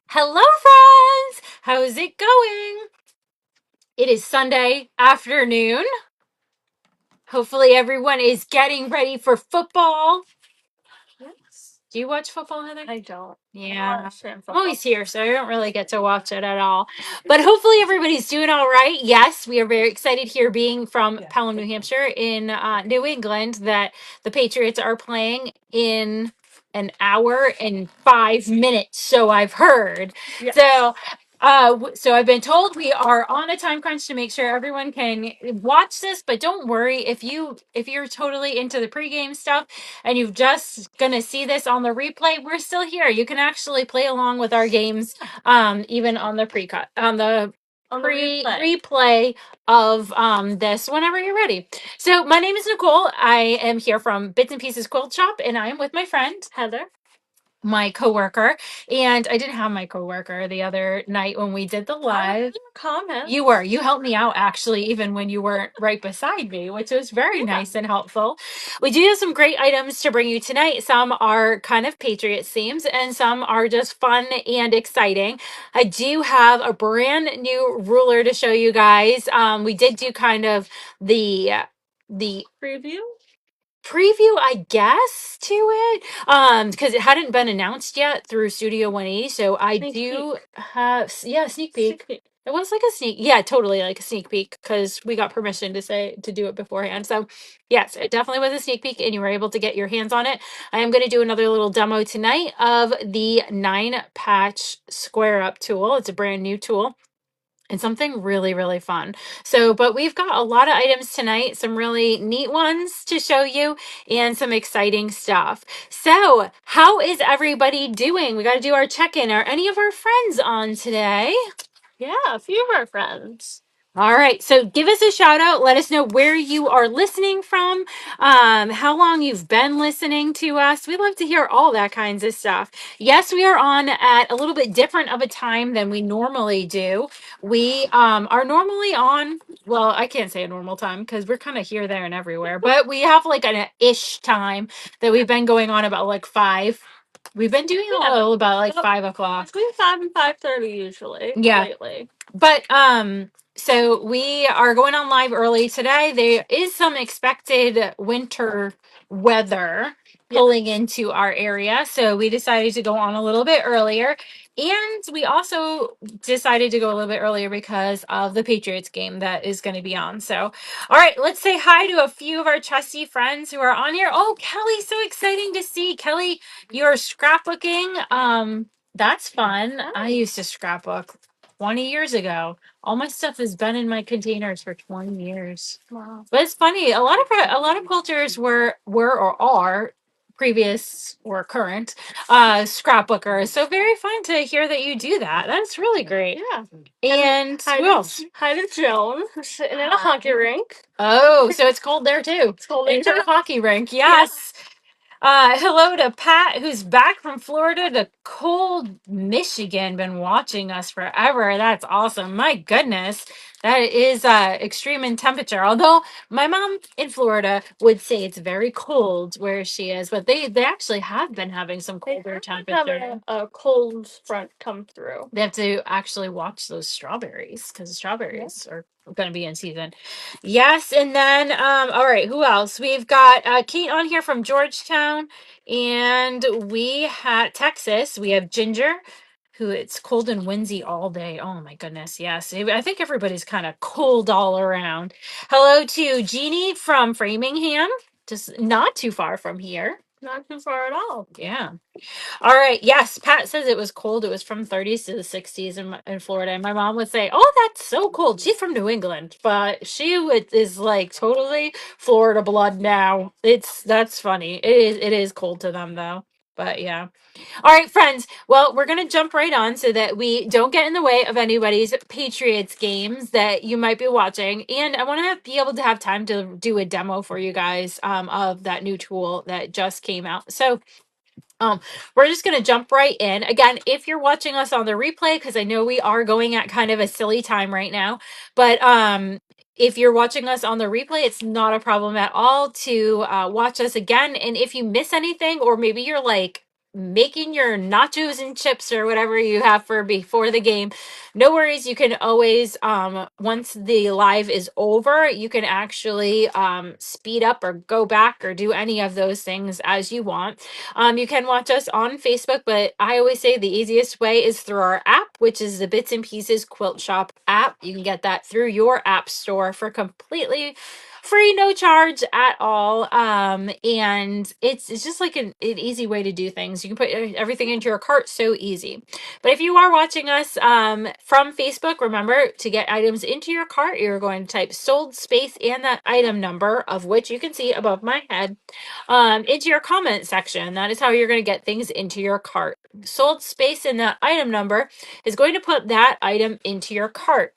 Hello, friends! How's it going? It is Sunday afternoon. Hopefully, everyone is getting ready for football. Yes. Do you watch football, Heather? I don't. Yeah. I'm always here, so I don't really get to watch it at all. But hopefully, everybody's doing all right. Yes, we are very excited here being from Pelham, New Hampshire in New England that the Patriots are playing in an hour and 5 minutes. So I've heard. Yes. So I've been told we are on a time crunch to make sure everyone can watch this, but don't worry if you're totally into the pregame stuff and you're just gonna see this on the replay, we're still here. You can actually play along with our games, even on the pre-cut on the replay of this whenever you're ready. So my name is Nicole. I am here from Bits and Pieces Quilt Shop, and I am with my friend Heather. my coworker, and I didn't have my coworker the other night when we did the live. Comment. You helped me out actually, even when you weren't right beside me, which was very nice and helpful. We do have some great items to bring you tonight. Some are kind of Patriots themes, and some are just fun and exciting. I do have a brand new ruler to show you guys. We did do kind of the preview, I guess, to it, because it hadn't been announced yet through Studio 180. So I do have, sneak peek. It was like a totally like a sneak peek because we got permission to do it beforehand. So yes, it definitely was a sneak peek, and you were able to get your hands on it. I am going to do another little demo tonight of the 9-patch square up tool. It's a brand new tool and something really, really fun. So, but we've got a lot of items tonight, some really neat ones to show you, and some exciting stuff. So, how is everybody doing? We got to do our check-in. Are any of our friends on today? Yeah, a few of our friends. All right, so give us a shout out. Let us know where you are listening from, how long you've been listening to us. We love to hear all that kinds of stuff. Yes, we are on at a little bit different of a time than we normally do. We are normally on, well, I can't say a normal time because we're kind of here, there, and everywhere, but we have like an ish time that we've been going on about like 5. We've been doing a little about like 5 o'clock. Between 5 and 5:30 usually. Yeah. Lately. But so we are going on live early today. There is some expected winter weather pulling into our area, so we decided to go on a little bit earlier. And we also decided to go a little bit earlier because of the Patriots game that is going to be on. So, all right, let's say hi to a few of our trusty friends who are on here. Oh, Kelly, so exciting to see. Kelly, you're scrapbooking. That's fun. I used to scrapbook 20 years ago. All my stuff has been in my containers for 20 years. Wow. But it's funny. A lot of cultures were or are previous or current scrapbookers. So very fun to hear that you do that. That's really great. Yeah. And who else? Hi to Joan, who's sitting in a hockey rink. Oh, so it's cold there too. It's cold In there her too. hockey rink. Yes. Hello to Pat, who's back from Florida to cold Michigan. Been watching us forever. That's awesome. My goodness, that is extreme in temperature. Although my mom in Florida would say it's very cold where she is, but they actually have been having some colder temperature. A cold front come through. They have to actually watch those strawberries because the strawberries are going to be in season. Yes, and then all right, who else? We've got Kate on here from Georgetown, and we had Texas. We have Ginger, who it's cold and windy all day. Oh my goodness, yes. I think everybody's kind of cold all around. Hello to Jeannie from Framingham, just not too far from here. Not too far at all. Yeah. All right. Yes, Pat says it was cold. It was from 30s to the 60s in Florida. And my mom would say, "Oh, that's so cold." She's from New England, but is like totally Florida blood now. That's funny. It is cold to them though. But yeah. All right, friends. Well, we're going to jump right on so that we don't get in the way of anybody's Patriots games that you might be watching. And I want to be able to have time to do a demo for you guys of that new tool that just came out. So we're just going to jump right in. Again, if you're watching us on the replay, because I know we are going at kind of a silly time right now, but if you're watching us on the replay, it's not a problem at all to watch us again. And if you miss anything, or maybe you're like making your nachos and chips or whatever you have for before the game, no worries. You can always, once the live is over, you can actually speed up or go back or do any of those things as you want. You can watch us on Facebook, but I always say the easiest way is through our app, which is the Bits and Pieces Quilt Shop app. You can get that through your app store for completely free, no charge at all. And it's just like an easy way to do things. You can put everything into your cart so easy. But if you are watching us from Facebook, remember to get items into your cart, you're going to type sold space and that item number, of which you can see above my head, into your comment section. That is how you're going to get things into your cart. Sold space and that item number is going to put that item into your cart.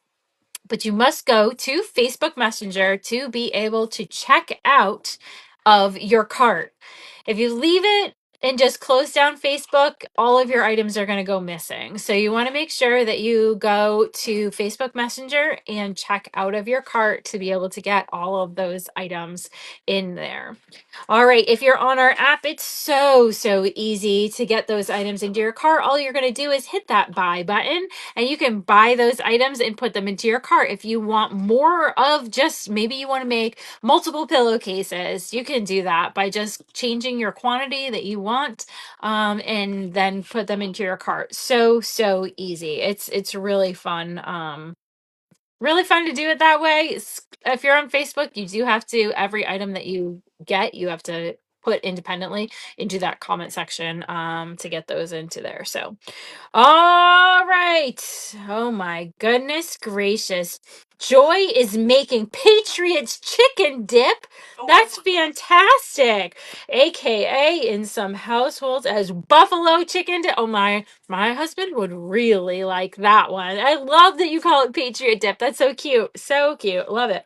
But you must go to Facebook Messenger to be able to check out of your cart. If you leave it and just close down Facebook, all of your items are going to go missing. So you want to make sure that you go to Facebook Messenger and check out of your cart to be able to get all of those items in there. All right, if you're on our app, it's so easy to get those items into your cart. All you're going to do is hit that buy button and you can buy those items and put them into your cart. If you want more of just, maybe you want to make multiple pillowcases, you can do that by just changing your quantity that you want, and then put them into your cart. So easy. It's really fun. Really fun to do it that way. If you're on Facebook, you do have to, every item that you get, you have to put independently into that comment section to get those into there. So all right. Oh my goodness gracious. Joy is making Patriots chicken dip. That's fantastic. AKA in some households as buffalo chicken dip. Oh my husband would really like that one. I love that you call it Patriot dip. That's so cute. So cute. Love it.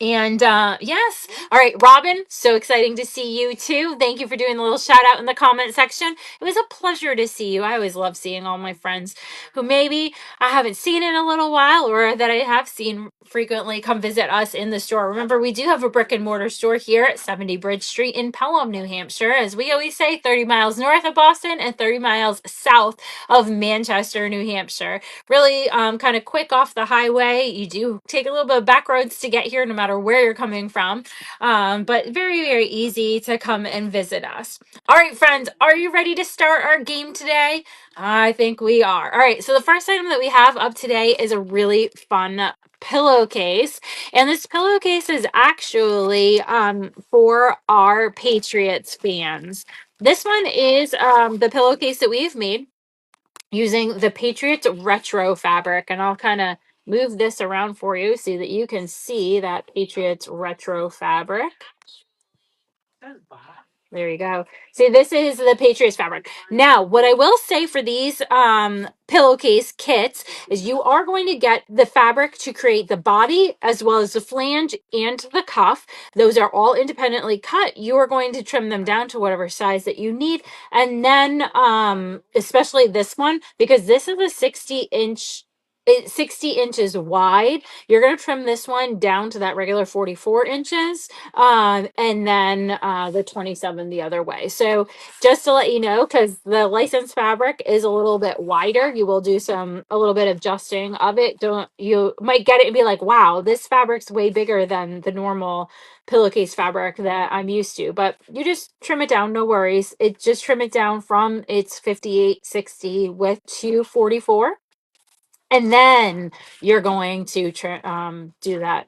And yes. All right, Robin, so exciting to see you too. Thank you for doing the little shout out in the comment section. It was a pleasure to see you. I always love seeing all my friends who maybe I haven't seen in a little while or that I have seen frequently come visit us in the store. Remember, we do have a brick and mortar store here at 70 Bridge Street in Pelham, New Hampshire. As we always say, 30 miles north of Boston and 30 miles south of Manchester, New Hampshire. Really kind of quick off the highway. You do take a little bit of back roads to get here no matter where you're coming from, but very easy to come and visit us. All right, friends, are you ready to start our game today? I think we are. All right, so the first item that we have up today is a really fun pillowcase, and this pillowcase is actually for our Patriots fans. This one is the pillowcase that we've made using the Patriots retro fabric, and I'll kind of move this around for you so that you can see that Patriots retro fabric. There you go. See, this is the Patriots fabric. Now, what I will say for these pillowcase kits is you are going to get the fabric to create the body as well as the flange and the cuff. Those are all independently cut. You are going to trim them down to whatever size that you need. And then, especially this one, because this is a 60 inches wide. You're going to trim this one down to that regular 44 inches, and then the 27 the other way. So just to let you know, because the licensed fabric is a little bit wider, you will do a little bit of adjusting of it. You might get it and be like, wow, this fabric's way bigger than the normal pillowcase fabric that I'm used to. But you just trim it down, no worries. Just trim it down from its 58-60 width to 44. And then you're going to do that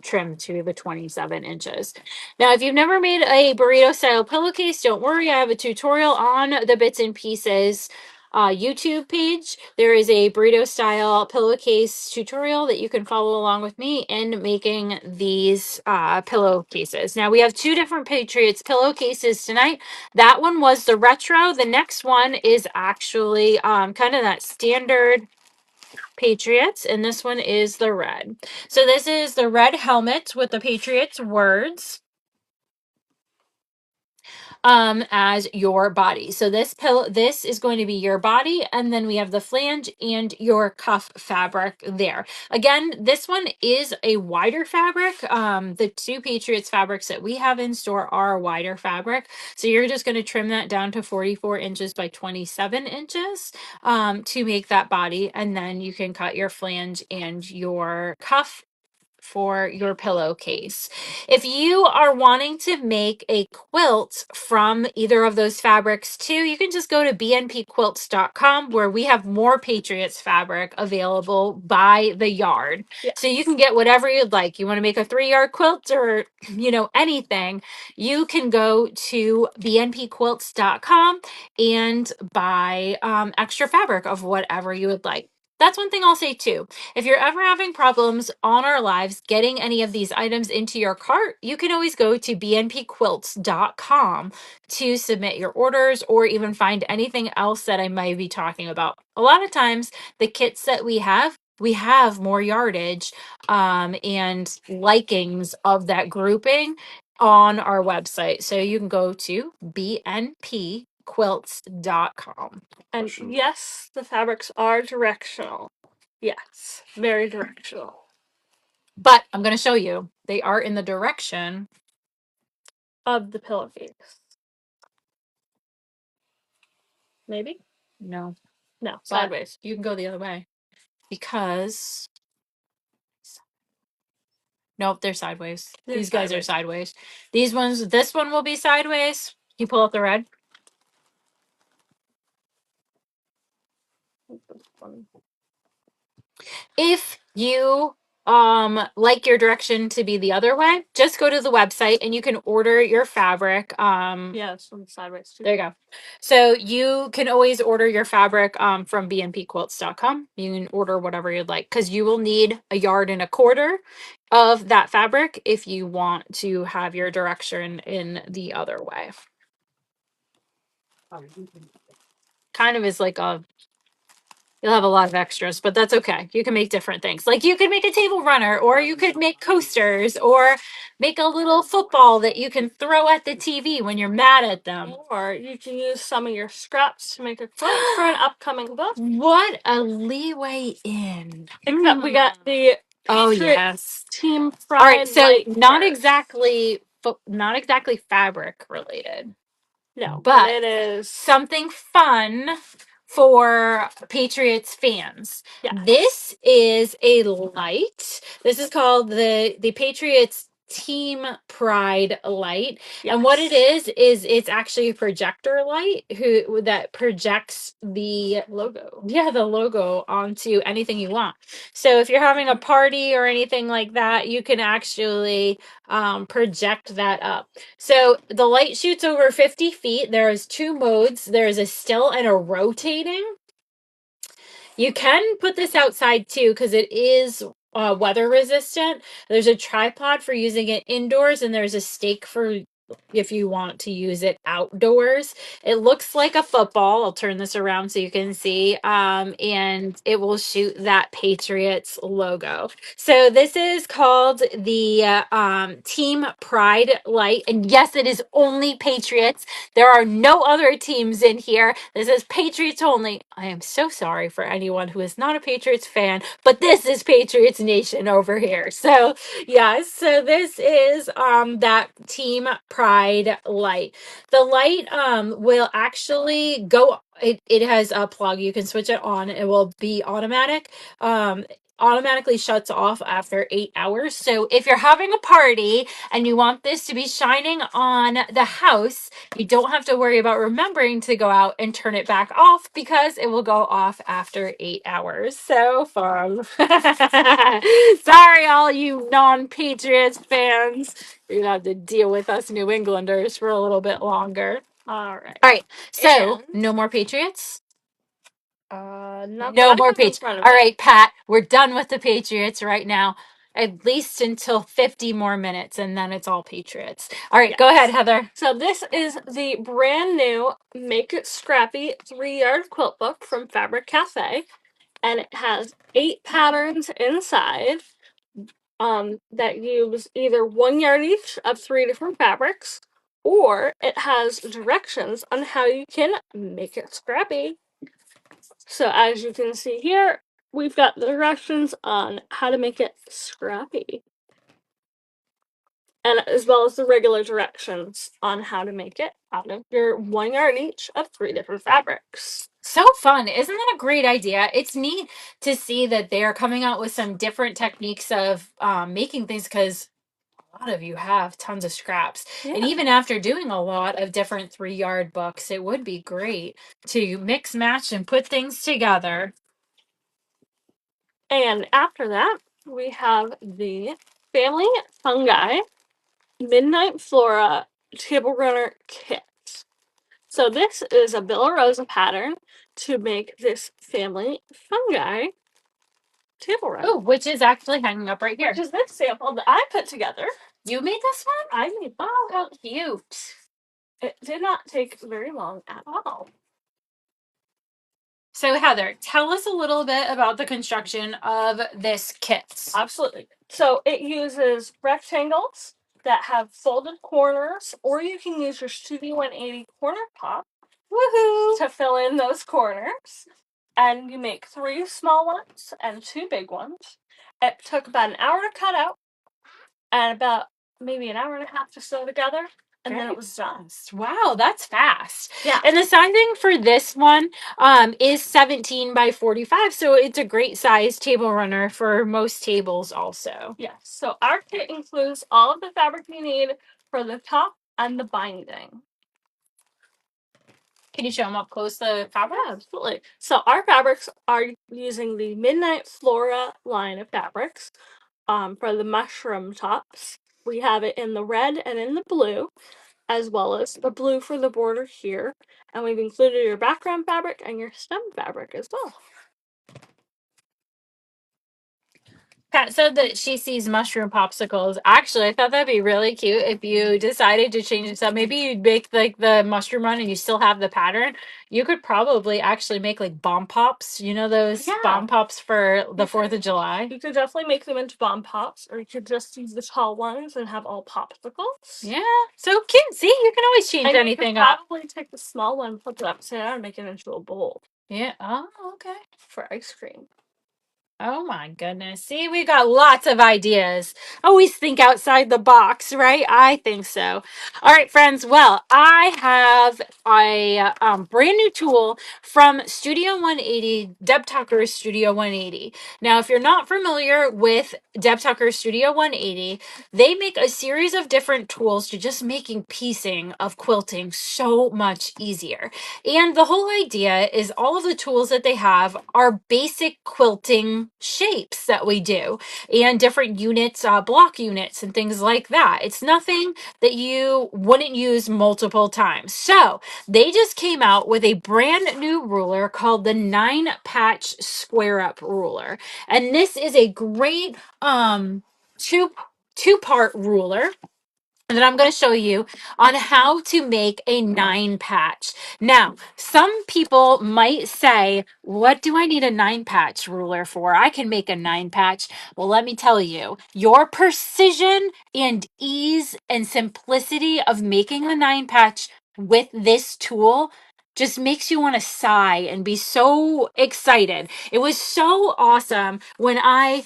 trim to the 27 inches. Now, if you've never made a burrito style pillowcase, don't worry. I have a tutorial on the Bits and Pieces YouTube page. There is a burrito style pillowcase tutorial that you can follow along with me in making these pillowcases. Now, we have two different Patriots pillowcases tonight. That one was the retro. The next one is actually kind of that standard Patriots, and this one is the red. So this is the red helmet with the Patriots words. as your body. So this is going to be your body, and then we have the flange and your cuff fabric there. Again, this one is a wider fabric. The two Patriots fabrics that we have in store are a wider fabric. So you're just going to trim that down to 44 inches by 27 inches to make that body, and then you can cut your flange and your cuff for your pillowcase. If you are wanting to make a quilt from either of those fabrics too, you can just go to bnpquilts.com, where we have more Patriots fabric available by the yard. Yeah. So you can get whatever you'd like. You want to make a 3-yard quilt or, anything, you can go to bnpquilts.com and buy extra fabric of whatever you would like. That's one thing I'll say too. If you're ever having problems on our lives getting any of these items into your cart, you can always go to bnpquilts.com to submit your orders or even find anything else that I might be talking about. A lot of times, the kits that we have more yardage and likings of that grouping on our website. So you can go to bnpquilts.com. And yes, the fabrics are directional. Yes, very directional. But I'm going to show you. They are in the direction Of the pillowcase. Maybe? No. No, But sideways. you can go the other way because nope, they're sideways. They're These guys are sideways. This one will be sideways. Can you pull out the red? If you like your direction to be the other way, just go to the website and you can order your fabric. Yeah, it's from sideways too. There you go. So you can always order your fabric from bnpquilts.com. You can order whatever you'd like because you will need 1.25 yards of that fabric if you want to have your direction in the other way. Kind of is like you'll have a lot of extras, but that's okay. You can make different things. Like you could make a table runner, or you could make coasters, or make a little football that you can throw at the TV when you're mad at them. Or you can use some of your scraps to make a quilt for an upcoming book. What a leeway in. Except we got the yes. Team Pride. All right, so light not first. exactly fabric related. No, but it is something fun for Patriots fans. Yeah. This is a light. This is called the Patriots Team Pride light. Yes. And what it is it's actually a projector light that projects the logo. Yeah, the logo onto anything you want. So if you're having a party or anything like that, you can actually project that up. So the light shoots over 50 feet. There's 2 modes. There's a still and a rotating. You can put this outside too because it is weather resistant. There's a tripod for using it indoors, and there's a stake for if you want to use it outdoors. It looks like a football. I'll turn this around so you can see. And it will shoot that Patriots logo. So this is called the Team Pride light. And yes, it is only Patriots. There are no other teams in here. This is Patriots only. I am so sorry for anyone who is not a Patriots fan, but this is Patriots Nation over here. So yeah, so this is that Team Pride light. The light will actually go, it has a plug. You can switch it on. It will be automatic. Automatically shuts off after 8 hours. So if you're having a party and you want this to be shining on the house, you don't have to worry about remembering to go out and turn it back off because it will go off after 8 hours. So fun. Sorry, all you non-Patriots fans. You're gonna have to deal with us New Englanders for a little bit longer. All right. All right. So, And- no more Patriots? No more Patriots. All right, Pat, we're done with the Patriots right now. At least until 50 more minutes, and then it's all Patriots. All right, Go ahead, Heather. So this is the brand new Make It Scrappy 3-yard quilt book from Fabric Cafe, and it has 8 patterns inside that use either 1 yard each of 3 different fabrics, or it has directions on how you can make it scrappy. So as you can see here, we've got the directions on how to make it scrappy, and as well as the regular directions on how to make it out of your 1 yard each of 3 different fabrics. So fun. Isn't that a great idea? It's neat to see that they're coming out with some different techniques of making things, because a lot of you have tons of scraps. Yeah. And even after doing a lot of different 3 yard books, it would be great to mix, match, and put things together. And after that, we have the Family Fungi Midnight Flora Table Runner Kit. So this is a Villa Rosa pattern to make this Family Fungi table runner. Oh, which is actually hanging up right here. Which is this sample that I put together. You made this one? I made that. Oh, how cute. It did not take very long at all. So Heather, tell us a little bit about the construction of this kit. Absolutely. So it uses rectangles that have folded corners, or you can use your Studio 180 corner pop to fill in those corners. And you make 3 small ones and 2 big ones. It took about an hour to cut out and about maybe an hour and a half to sew together. And then it was done. Wow, that's fast. Yeah. And the sizing for this one is 17 by 45. So it's a great size table runner for most tables also. Yes. So our kit includes all of the fabric you need for the top and the binding. Can you show them up close, the fabric? Yeah, absolutely. So our fabrics are using the Midnight Flora line of fabrics for the mushroom tops. We have it in the red and in the blue, as well as the blue for the border here. And we've included your background fabric and your stem fabric as well. Pat said that she sees mushroom popsicles. Actually, I thought that'd be really cute if you decided to change this up. Maybe you'd make like the mushroom run and you still have the pattern. You could probably actually make like bomb pops. You know those bomb pops for the 4th of July? You could definitely make them into bomb pops, or you could just use the tall ones and have all popsicles. Yeah, so cute. See, you can always change and anything you could up. probably take the small one, flip it upside down, and make it into a bowl. Yeah. Oh, okay. For ice cream. Oh my goodness. See, we got lots of ideas. Always think outside the box, right? I think so. All right, friends. Well, I have a brand new tool from Studio 180, Deb Tucker's Studio 180. Now, if you're not familiar with Deb Tucker's Studio 180, they make a series of different tools to just making piecing of quilting so much easier. And the whole idea is all of the tools that they have are basic quilting shapes that we do, and different units, block units and things like that. It's nothing that you wouldn't use multiple times. So they just came out with a brand new ruler called the 9-patch square up ruler. And this is a great two-part ruler that I'm going to show you on how to make a 9-patch. Now, some people might say, what do I need a 9-patch ruler for? I can make a 9-patch. Well, let me tell you, your precision and ease and simplicity of making a 9-patch with this tool just makes you want to sigh and be so excited. It was so awesome when I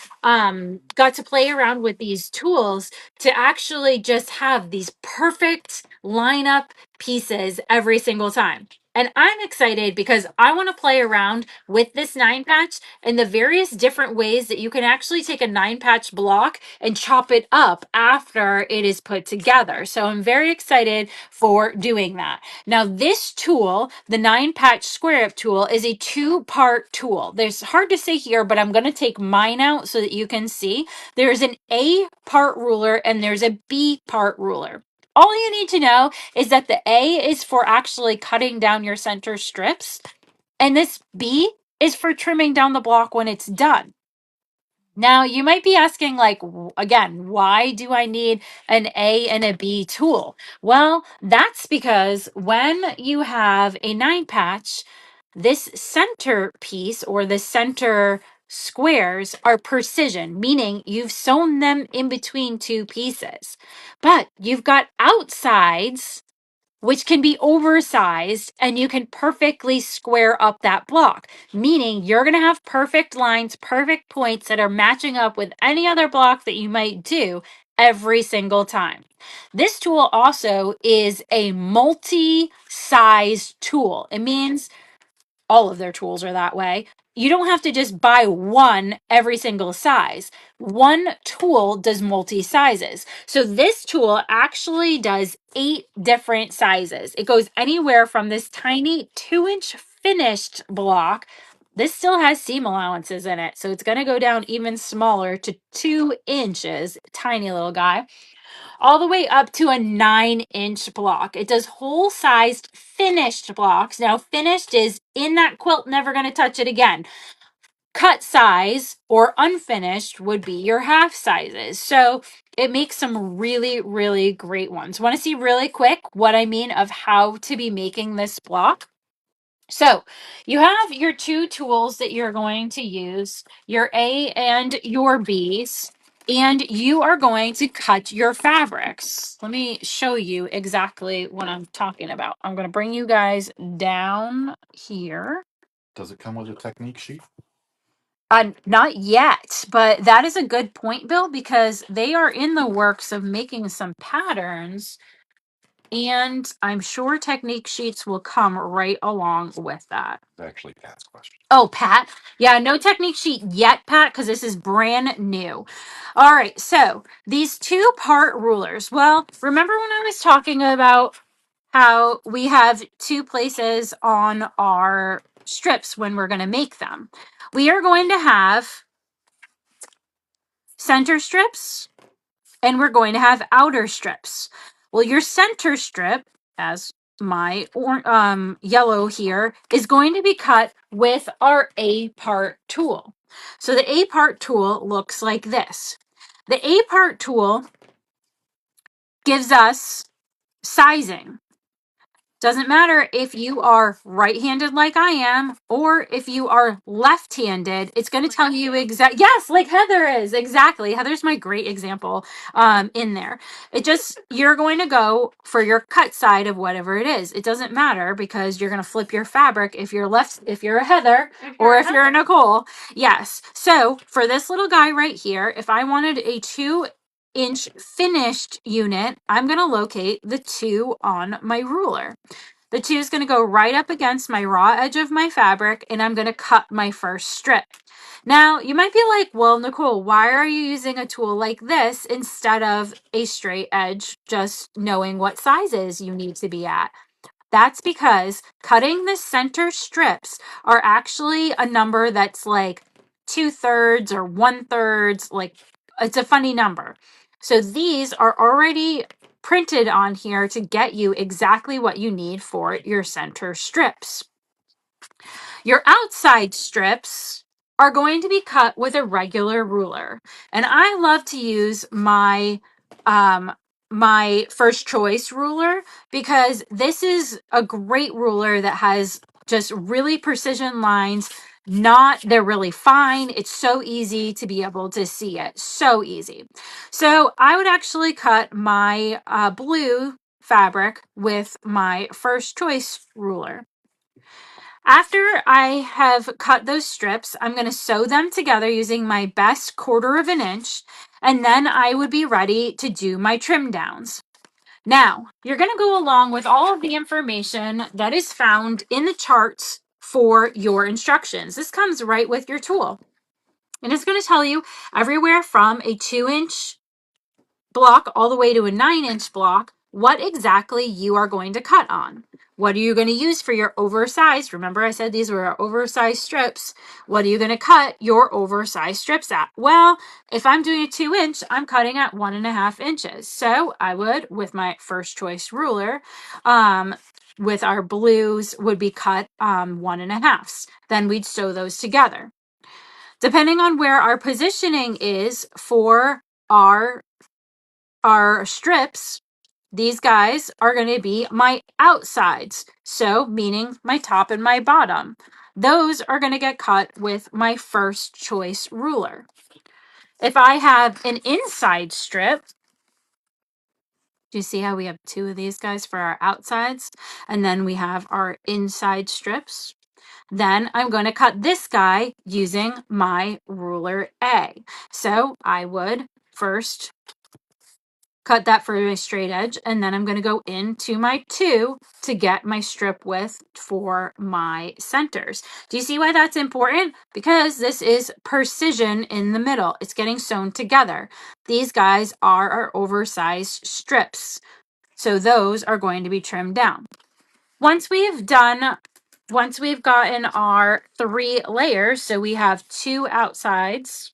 got to play around with these tools to actually just have these perfect lineup pieces every single time. And I'm excited because I want to play around with this 9-patch and the various different ways that you can actually take a 9-patch block and chop it up after it is put together. So I'm very excited for doing that. Now, this tool, the 9-patch square up tool, is a 2-part tool. There's hard to say here, but I'm going to take mine out so that you can see. There's an A part ruler and there's a B part ruler. All you need to know is that the A is for actually cutting down your center strips, and this B is for trimming down the block when it's done. Now, you might be asking, like, again, why do I need an A and a B tool? Well, that's because when you have a 9-patch, this center piece or the center squares are precision, meaning you've sewn them in between 2 pieces. But you've got outsides which can be oversized, and you can perfectly square up that block, meaning you're going to have perfect lines, perfect points that are matching up with any other block that you might do every single time. This tool also is a multi-size tool. It means all of their tools are that way. You don't have to just buy one every single size. One tool does multi sizes. So this tool actually does 8 different sizes. It goes anywhere from this tiny 2-inch finished block. This still has seam allowances in it. So it's going to go down even smaller to 2 inches. Tiny little guy, all the way up to a 9-inch block. It does whole sized finished blocks. Now, finished is in that quilt, never going to touch it again. Cut size or unfinished would be your half sizes. So it makes some really, really great ones. Want to see really quick what I mean of how to be making this block? So you have your 2 tools that you're going to use, your A and your B's, and you are going to cut your fabrics. Let me show you exactly what I'm talking about. I'm going to bring you guys down here. Does it come with a technique sheet? Not yet, but that is a good point, Bill, because they are in the works of making some patterns. And I'm sure technique sheets will come right along with that. It's actually Pat's question. Oh, Pat. Yeah, no technique sheet yet, Pat, because this is brand new. All right, so these 2-part rulers. Well, remember when I was talking about how we have 2 places on our strips when we're going to make them? We are going to have center strips and we're going to have outer strips. Well, your center strip, as my yellow here, is going to be cut with our A-part tool. So the A-part tool looks like this. The A-part tool gives us sizing. Doesn't matter if you are right-handed like I am or if you are left-handed, it's going to tell you exactly. Yes, like Heather is. Exactly. Heather's my great example in there. It just, you're going to go for your cut side of whatever it is. It doesn't matter because you're going to flip your fabric if you're if you're a Heather or if you're a Nicole. Yes. So for this little guy right here, if I wanted a 2-inch finished unit, I'm going to locate the 2 on my ruler. The 2 is going to go right up against my raw edge of my fabric, and I'm going to cut my first strip. Now, you might be like, well, Nicole, why are you using a tool like this instead of a straight edge, just knowing what sizes you need to be at? That's because cutting the center strips are actually a number that's like 2/3 or 1/3, like it's a funny number. So these are already printed on here to get you exactly what you need for your center strips. Your outside strips are going to be cut with a regular ruler. And I love to use my my first choice ruler because this is a great ruler that has just really precision lines. They're really fine. It's so easy to be able to see it. So easy. So I would actually cut my blue fabric with my first choice ruler. After I have cut those strips, I'm going to sew them together using my best 1/4 inch, and then I would be ready to do my trim downs. Now, you're going to go along with all of the information that is found in the charts for your instructions. This comes right with your tool. And it's going to tell you everywhere from a 2-inch block all the way to a 9-inch block what exactly you are going to cut on. What are you going to use for your oversized? Remember I said these were our oversized strips. What are you going to cut your oversized strips at? Well, if I'm doing a 2-inch, I'm cutting at 1.5 inches. So I would, with my first choice ruler, with our blues would be cut 1.5. Then we'd sew those together. Depending on where our positioning is for our strips, these guys are going to be my outsides. So, meaning my top and my bottom. Those are going to get cut with my first choice ruler. If I have an inside strip, Do you see how we have two of these guys for our outsides? And then we have our inside strips. Then I'm going to cut this guy using my ruler A. So I would first cut that for my straight edge, and then I'm going to go into my 2 to get my strip width for my centers. Do you see why that's important? Because this is precision in the middle. It's getting sewn together. These guys are our oversized strips. So those are going to be trimmed down. Once we've gotten our 3 layers, so we have 2 outsides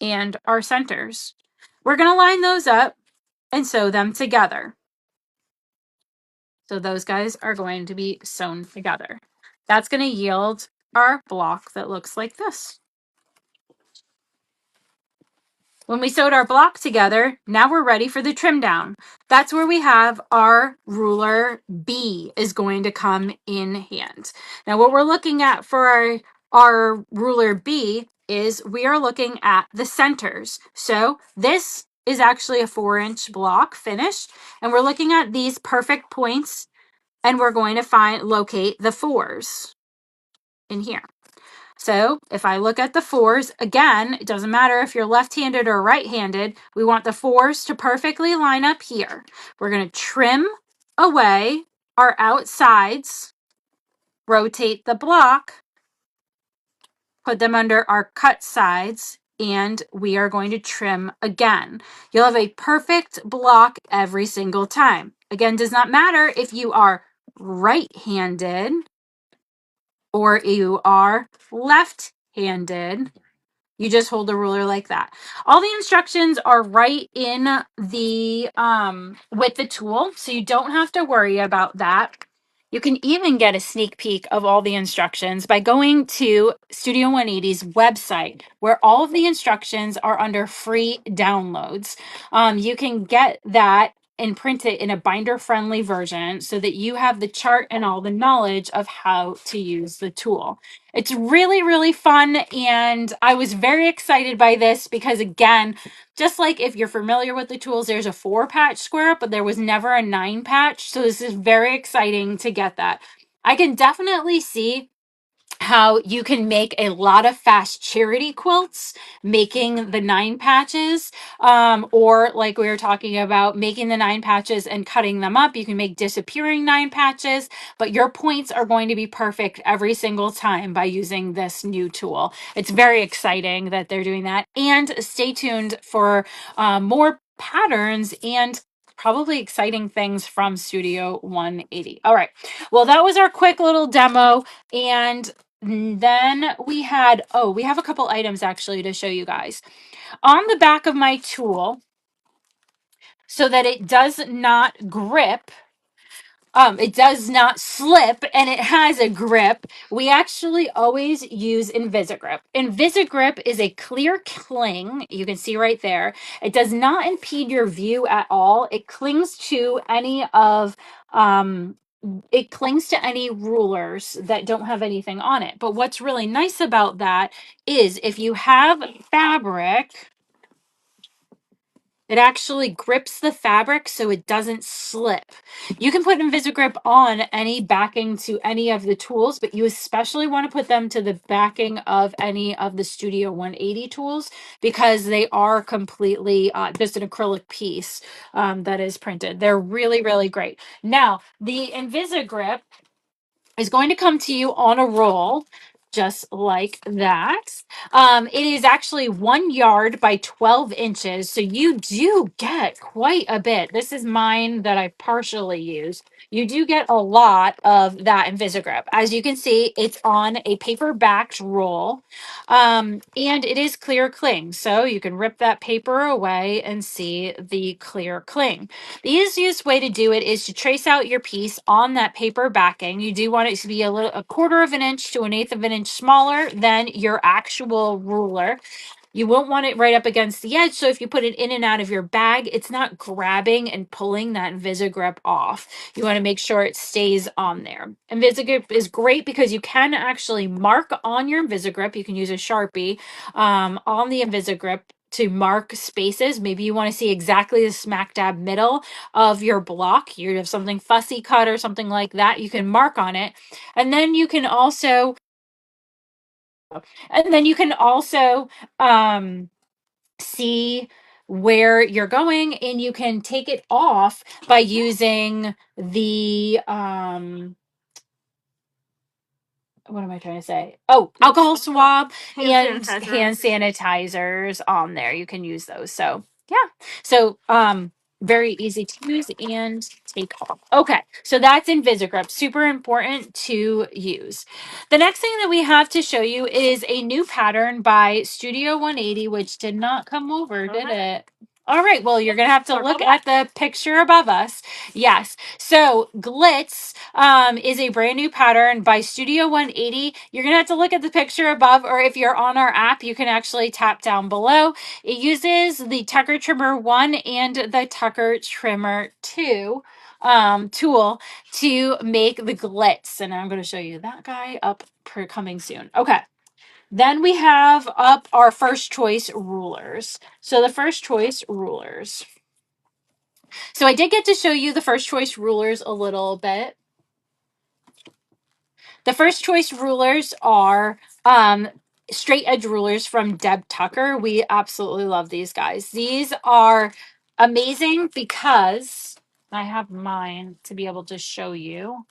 and our centers, we're going to line those up and sew them together. So those guys are going to be sewn together. That's going to yield our block that looks like this. When we sewed our block together, now we're ready for the trim down. That's where we have our ruler B is going to come in hand. Now what we're looking at for our ruler B is we are looking at the centers. So this is actually a 4-inch block finished, and we're looking at these perfect points, and we're going to locate the 4s in here. So if I look at the 4s, again, it doesn't matter if you're left-handed or right-handed, we want the 4s to perfectly line up here. We're going to trim away our outsides, rotate the block, put them under our cut sides, and we are going to trim again. You'll have a perfect block every single time. Again, does not matter if you are right-handed or you are left-handed. You just hold the ruler like that. All the instructions are right in the with the tool, so you don't have to worry about that. You can even get a sneak peek of all the instructions by going to Studio 180's website, where all of the instructions are under free downloads. You can get that and print it in a binder-friendly version so that you have the chart and all the knowledge of how to use the tool. It's really, really fun, and I was very excited by this because, again, just like if you're familiar with the tools, there's a 4-patch square, but there was never a 9-patch, so this is very exciting to get that. I can definitely see how you can make a lot of fast charity quilts making the 9 patches, or like we were talking about, making the 9 patches and cutting them up. You can make disappearing 9 patches, but your points are going to be perfect every single time by using this new tool. It's very exciting that they're doing that, and stay tuned for more patterns and probably exciting things from Studio 180. All right, well, that was our quick little demo, and then we have a couple items actually to show you guys. On the back of my tool, so that it does not grip, it does not slip, and it has a grip, we actually always use Invisigrip. Invisigrip is a clear cling, you can see right there. It does not impede your view at all. It clings to any rulers that don't have anything on it. But what's really nice about that is if you have fabric, it actually grips the fabric so it doesn't slip. You can put Invisigrip on any backing to any of the tools, but you especially want to put them to the backing of any of the Studio 180 tools because they are completely just an acrylic piece that is printed. They're really, really great. Now, the Invisigrip is going to come to you on a roll, just like that. It is actually 1 yard by 12 inches, so you do get quite a bit. This is mine that I partially used. You do get a lot of that Invisigrip. As you can see, it's on a paper backed roll, and it is clear cling, so you can rip that paper away and see the clear cling. The easiest way to do it is to trace out your piece on that paper backing. You do want it to be a 1/4 of an inch to 1/8 of an inch smaller than your actual ruler. You won't want it right up against the edge, so if you put it in and out of your bag, it's not grabbing and pulling that Invisigrip off. You want to make sure it stays on there. Invisigrip is great because you can actually mark on your Invisigrip. You can use a Sharpie on the Invisigrip to mark spaces. Maybe you want to see exactly the smack dab middle of your block. You have something fussy cut or something like that. You can mark on it. And then you can also, see where you're going, and you can take it off by using the what am I trying to say? Oh, alcohol swab and hand sanitizers on there. You can use those. So yeah. So very easy to use and take off. Okay, so that's Invisigrip. Super important to use. The next thing that we have to show you is a new pattern by Studio 180, which did not come over, did it? All right, well, you're going to have to look at the picture above us. Yes. So Glitz is a brand new pattern by Studio 180. You're going to have to look at the picture above, or if you're on our app, you can actually tap down below. It uses the Tucker Trimmer 1 and the Tucker Trimmer 2 tool to make the glitz. And I'm going to show you that guy up coming soon. Okay. Then we have up our first choice rulers. So the first choice rulers. So I did get to show you the first choice rulers a little bit. The first choice rulers are straight edge rulers from Deb Tucker. We absolutely love these guys. These are amazing because I have mine to be able to show you.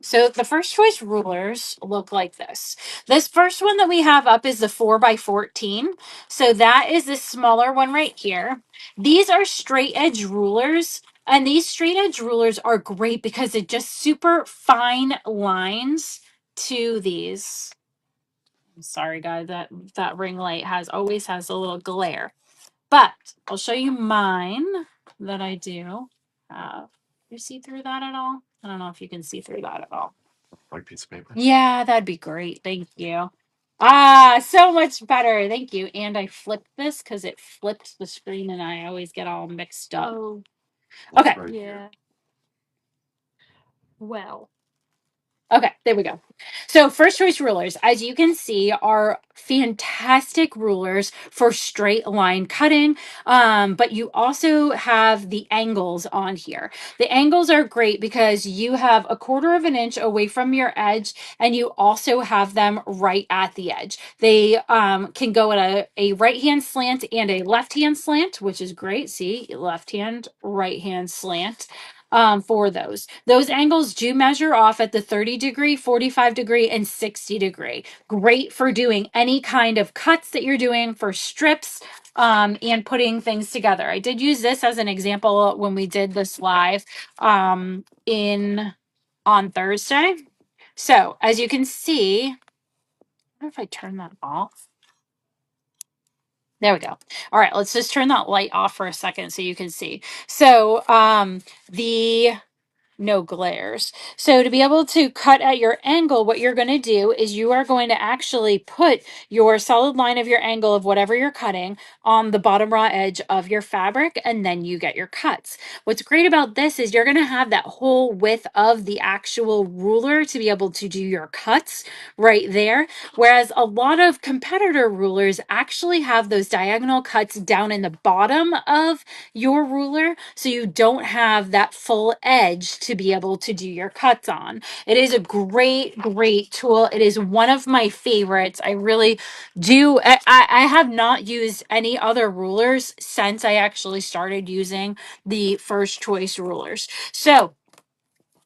So the first choice rulers look like this. This first one that we have up is the 4x14. So that is this smaller one right here. These are straight edge rulers. And these straight edge rulers are great because it just super fine lines to these. I'm sorry, guys, that ring light always has a little glare. But I'll show you mine that I do have. You see through that at all? I don't know if you can see through that at all. White piece of paper. Yeah, that'd be great. Thank you. Ah, so much better. Thank you. And I flipped this because it flipped the screen and I always get all mixed up. Oh, Okay. Right yeah. here. Well, Okay, there we go. So first choice rulers, as you can see, are fantastic rulers for straight line cutting. But you also have the angles on here. The angles are great because you have 1/4 of an inch away from your edge, and you also have them right at the edge. They can go at a right hand slant and a left hand slant, which is great. See, left hand, right hand slant. For those. Those angles do measure off at the 30-degree, 45-degree, and 60-degree. Great for doing any kind of cuts that you're doing for strips and putting things together. I did use this as an example when we did this live on Thursday. So as you can see, I wonder if I turn that off. There we go. All right, let's just turn that light off for a second so you can see. So the no glares. So to be able to cut at your angle, what you're going to do is you are going to actually put your solid line of your angle of whatever you're cutting on the bottom raw edge of your fabric, and then you get your cuts. What's great about this is you're going to have that whole width of the actual ruler to be able to do your cuts right there. Whereas a lot of competitor rulers actually have those diagonal cuts down in the bottom of your ruler, so you don't have that full edge to be able to do your cuts on. It is a great, great tool. It is one of my favorites. I really do. I have not used any other rulers since I actually started using the first choice rulers. So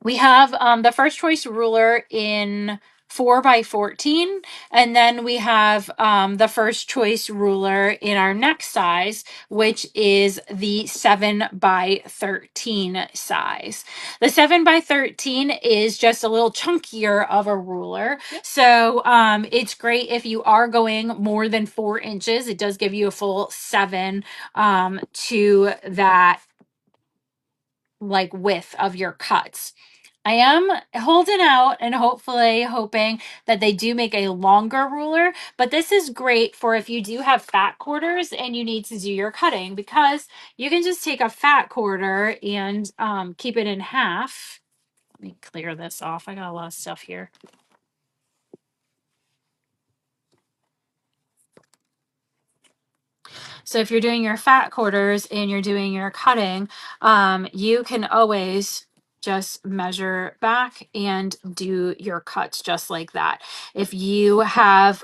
we have the first choice ruler in 4x14, and then we have the first choice ruler in our next size, which is the 7x13 size. The 7x13 is just a little chunkier of a ruler, so it's great if you are going more than 4 inches. It does give you a full 7 to that like width of your cuts. I am holding out and hopefully hoping that they do make a longer ruler, but this is great for if you do have fat quarters and you need to do your cutting, because you can just take a fat quarter and keep it in half. Let me clear this off. I got a lot of stuff here. So if you're doing your fat quarters and you're doing your cutting, you can always just measure back and do your cuts just like that. If you have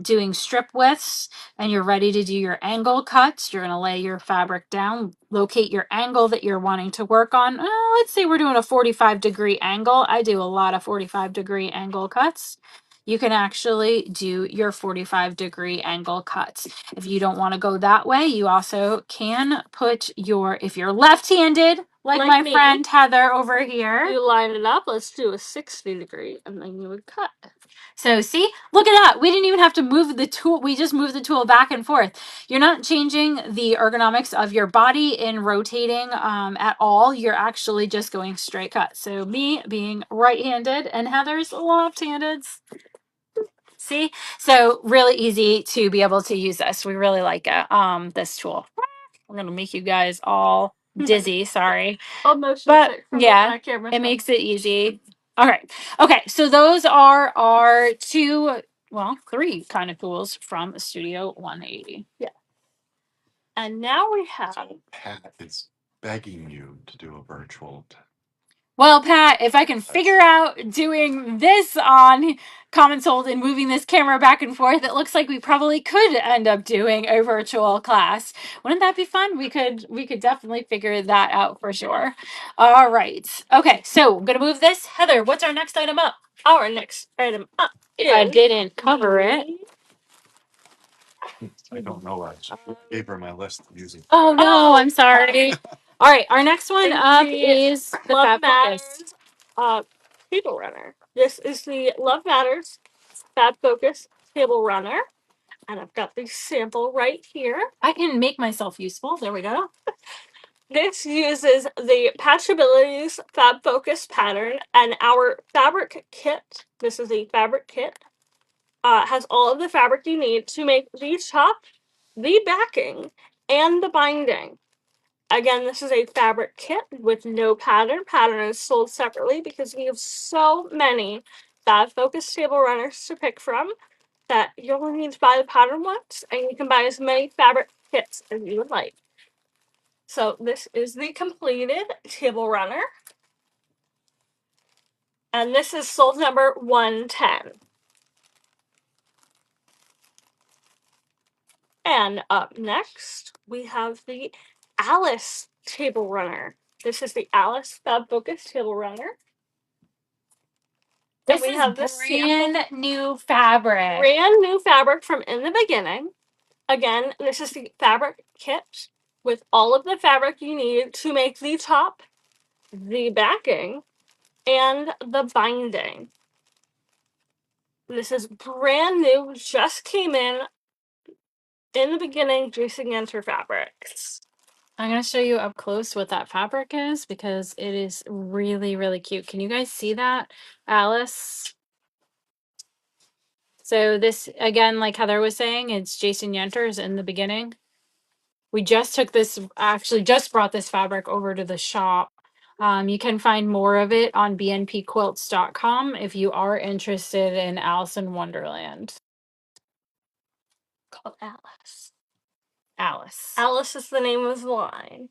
doing strip widths and you're ready to do your angle cuts, you're going to lay your fabric down, locate your angle that you're wanting to work on. Let's say we're doing a 45-degree angle. I do a lot of 45-degree angle cuts. You can actually do your 45-degree angle cuts. If you don't want to go that way, you also can put your, if you're left-handed, like my me, friend Heather over here. You line it up. Let's do a 60-degree, and then you would cut. So see, look at that. We didn't even have to move the tool. We just moved the tool back and forth. You're not changing the ergonomics of your body in rotating at all. You're actually just going straight cut. So me being right-handed and Heather's left-handed. See, so really easy to be able to use this. We really like it. This tool. I'm gonna make you guys all dizzy. Sorry, but yeah, it makes it easy. All right. Okay, so those are our three kind of tools from Studio 180. Yeah. And now we have. So Pat is begging you to do a virtual. Well, Pat, if I can figure out doing this on Common Sold and moving this camera back and forth, it looks like we probably could end up doing a virtual class. Wouldn't that be fun? We could definitely figure that out for sure. All right. Okay, so I'm gonna move this. Heather, what's our next item up? Our next item up is. I didn't cover it. I don't know. I gave her my list using. Oh no, I'm sorry. All right, our next one up is the Love Fat Focus. Matters table runner. This is the Love Matters Fat Focus table runner, and I've got the sample right here. I can make myself useful. There we go. This uses the Patchabilities Fab Focus pattern, and our fabric kit. This is a fabric kit. Has all of the fabric you need to make the top, the backing, and the binding. Again, this is a fabric kit with no pattern. Pattern is sold separately because we have so many Fab Focus table runners to pick from that you only need to buy the pattern once, and you can buy as many fabric kits as you would like. So this is the completed table runner, and this is sold number 110. And up next, we have the Alice table runner. This is the Alice Fab Focus table runner. This is brand new fabric. Brand new fabric from In the Beginning. Again, this is the fabric kit with all of the fabric you need to make the top, the backing, and the binding. This is brand new, just came in the beginning, Juicy Enter Fabrics. I'm going to show you up close what that fabric is because it is really, really cute. Can you guys see that, Alice? So this, again, like Heather was saying, it's Jason Yenter's In the Beginning. We just took this, actually just brought this fabric over to the shop. You can find more of it on bnpquilts.com if you are interested in Alice in Wonderland. Called Alice. Alice. Alice is the name of the line.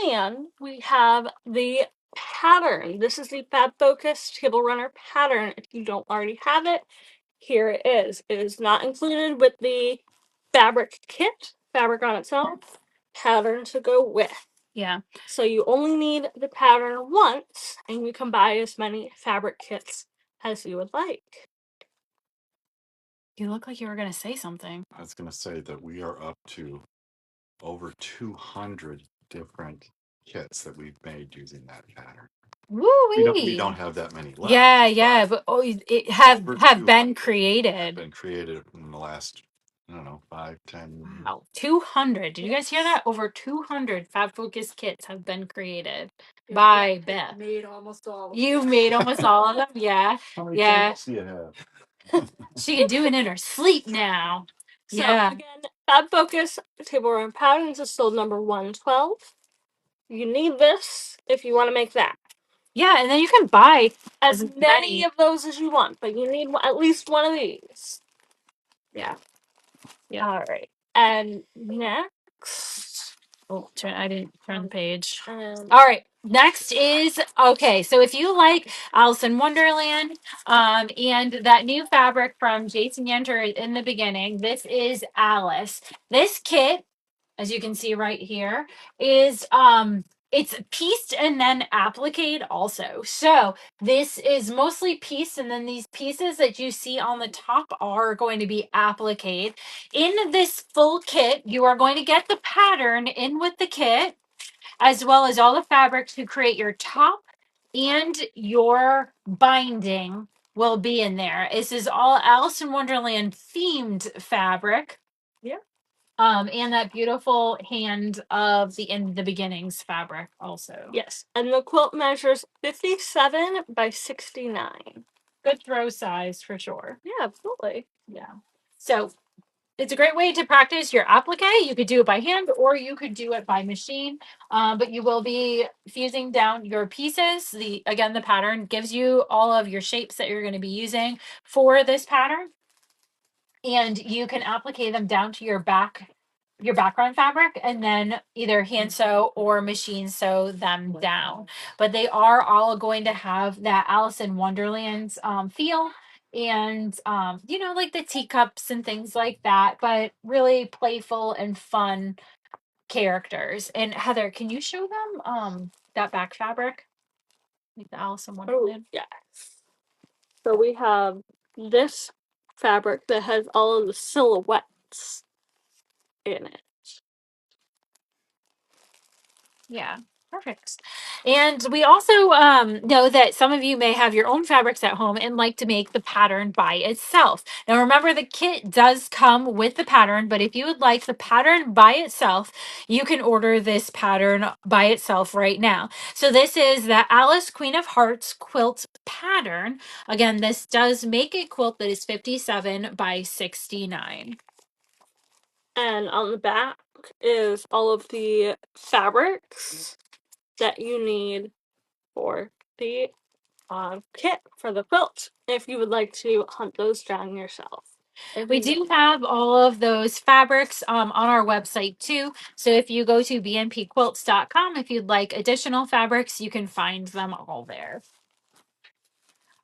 And we have the pattern. This is the Fab Focus Table Runner pattern. If you don't already have it, here it is. It is not included with the fabric kit, fabric on its own, pattern to go with. Yeah. So you only need the pattern once, and you can buy as many fabric kits as you would like. You look like you were going to say something. I was going to say that we are up to over 200 different kits that we've made using that pattern. We don't have that many left. Yeah, but it have been created. Have been created in the last, I don't know, 5, 10. Wow, 200. Did you guys hear that? Over 200 Fab Focus kits have been created by Beth. Made almost all of them. You've made almost all of them? Yeah. How many tables do you have? She can do it in her sleep now. So, again, Fab Focus Table Run Patterns is sold number 112. You need this if you want to make that. Yeah, and then you can buy as many of those as you want, but you need at least one of these. Yeah. Yeah. All right. And next. Oh, I didn't turn the page. All right. Next is okay. So if you like Alice in Wonderland, and that new fabric from Jason Yenter in the beginning, this is Alice. This kit, as you can see right here, is it's pieced and then appliqued also. So this is mostly pieced, and then these pieces that you see on the top are going to be appliqued. In this full kit, you are going to get the pattern in with the kit, as well as all the fabric to create your top, and your binding will be in there. This is all Alice in Wonderland themed fabric. Yeah. And that beautiful hand of the in the beginnings fabric also. Yes. And the quilt measures 57 by 69. Good throw size for sure. Yeah, absolutely. Yeah. So it's a great way to practice your applique. You could do it by hand or you could do it by machine. But you will be fusing down your pieces. The pattern gives you all of your shapes that you're going to be using for this pattern. And you can applique them down to your background fabric, and then either hand sew or machine sew them down. But they are all going to have that Alice in Wonderland feel, and like the teacups and things like that, but really playful and fun characters. And Heather, can you show them that back fabric, like the Alice in Wonderland? Yes. So we have this fabric that has all of the silhouettes in it. Yeah, perfect. And we also know that some of you may have your own fabrics at home and like to make the pattern by itself. Now, remember, the kit does come with the pattern, but if you would like the pattern by itself, you can order this pattern by itself right now. So this is the Alice Queen of Hearts quilt pattern. Again, this does make a quilt that is 57 by 69. And on the back is all of the fabrics that you need for the kit for the quilt if you would like to hunt those down yourself. We do have all of those fabrics on our website too. So if you go to bnpquilts.com, if you'd like additional fabrics, you can find them all there.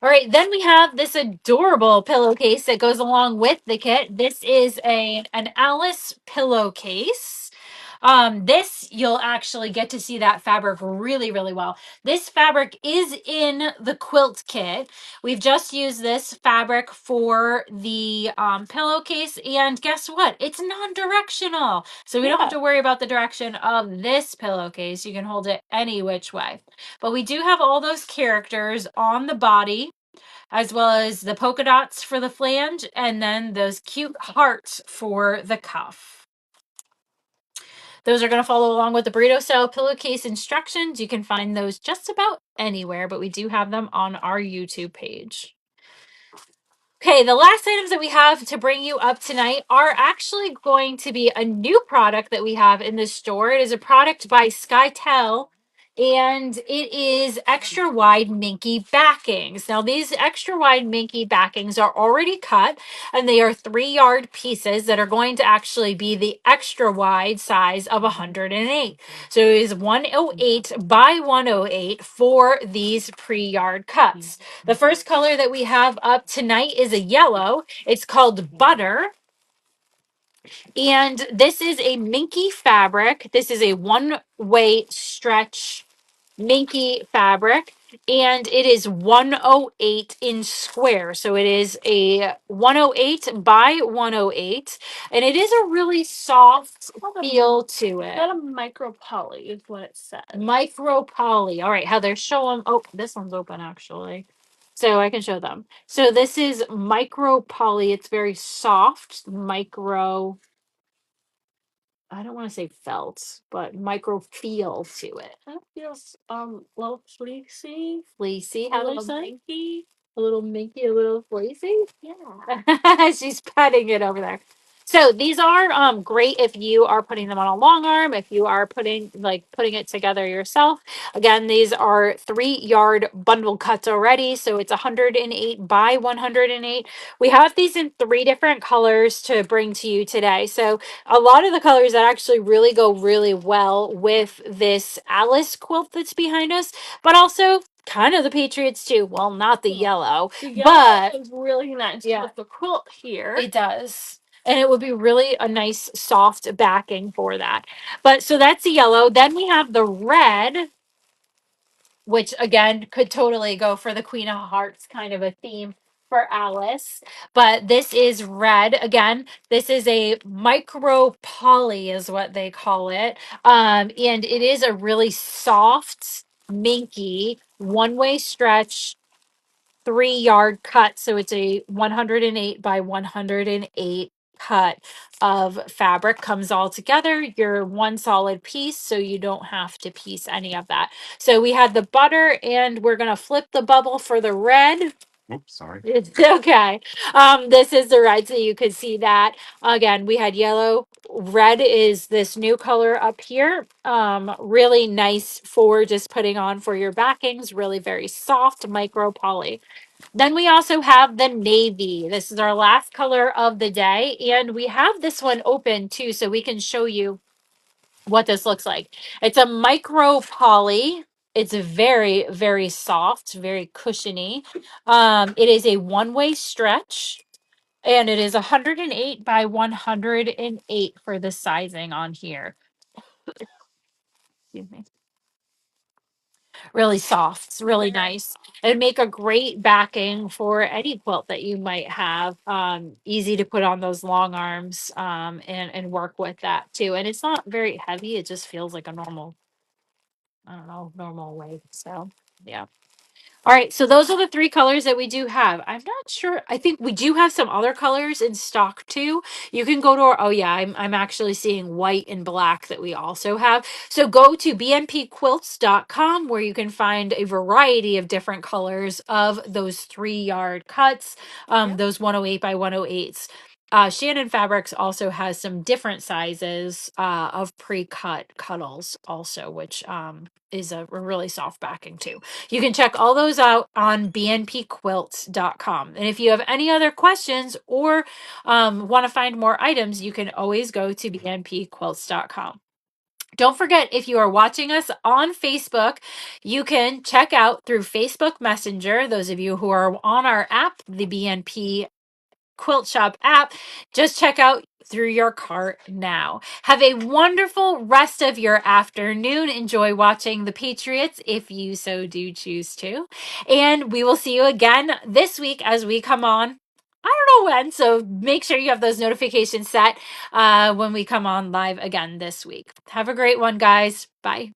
All right, then we have this adorable pillowcase that goes along with the kit. This is an Alice pillowcase. This you'll actually get to see that fabric really, really well. This fabric is in the quilt kit. We've just used this fabric for the pillowcase, and guess what? It's non-directional, so we don't have to worry about the direction of this pillowcase. You can hold it any which way. But we do have all those characters on the body, as well as the polka dots for the flange, and then those cute hearts for the cuff. Those are going to follow along with the burrito style pillowcase instructions. You can find those just about anywhere, but we do have them on our YouTube page. Okay, the last items that we have to bring you up tonight are actually going to be a new product that we have in the store. It is a product by Skytel, and it is extra wide minky backings. Now, these extra wide minky backings are already cut, and they are 3-yard pieces that are going to actually be the extra wide size of 108. So it is 108 by 108 for these pre-yard cuts. The first color that we have up tonight is a yellow. It's called Butter. And this is a minky fabric. This is a one-way stretch minky fabric, and it is 108 in square. So it is a 108 by 108, and it is a really soft feel to it. Not a micro poly is what it says. Micro poly. All right, Heather, show them. Oh, this one's open actually, so I can show them. So this is micro poly. It's very soft. Micro. I don't want to say felt, but micro feel to it. It feels a little fleecy. Fleecy, A Heather little said. minky. A little minky, a little fleecy. Yeah. She's petting it over there. So these are great if you are putting them on a long arm, if you are putting it together yourself. Again, these are 3-yard bundle cuts already, so it's 108 by 108. We have these in 3 different colors to bring to you today. So a lot of the colors that actually really go really well with this Alice quilt that's behind us, but also kind of the Patriots too. Well, not the yellow, The yellow but is really nice with the quilt here. it does. And it would be really a nice soft backing for that. But so that's the yellow. Then we have the red, which again could totally go for the Queen of Hearts kind of a theme for Alice. But this is red. Again, this is a micro poly is what they call it. And it is a really soft, minky, one-way stretch 3-yard cut. So it's a 108 by 108 cut of fabric, comes all together. You're one solid piece, so you don't have to piece any of that. So we had the butter, and we're going to flip the bubble for the red. Oops, sorry. It's okay. This is the red, so you could see that. Again, we had yellow. Red is this new color up here. Really nice for just putting on for your backings. Really very soft micro poly. Then we also have the navy. This is our last color of the day. And we have this one open too, so we can show you what this looks like. It's a micro poly. It's very, very soft, very cushiony. It is a one-way stretch. And it is 108 by 108 for the sizing on here. Excuse me. Really soft. It's really nice. It'd make a great backing for any quilt that you might have. Easy to put on those long arms and work with that too. And it's not very heavy. It just feels like a normal, I don't know, normal weight. So yeah. All right, so those are the 3 colors that we do have. I'm not sure. I think we do have some other colors in stock too. You can go to our, oh yeah, I'm actually seeing white and black that we also have. So go to bnpquilts.com where you can find a variety of different colors of those 3-yard cuts, those 108 by 108s. Shannon Fabrics also has some different sizes of pre-cut cuddles also, which is a really soft backing too. You can check all those out on bnpquilts.com. And if you have any other questions or want to find more items, you can always go to bnpquilts.com. Don't forget, if you are watching us on Facebook, you can check out through Facebook Messenger. Those of you who are on our app, the BNP Quilt Shop app, just check out through your cart now. Have a wonderful rest of your afternoon. Enjoy watching the Patriots if you so do choose to. And we will see you again this week as we come on. I don't know when, so make sure you have those notifications set when we come on live again this week. Have a great one, guys. Bye.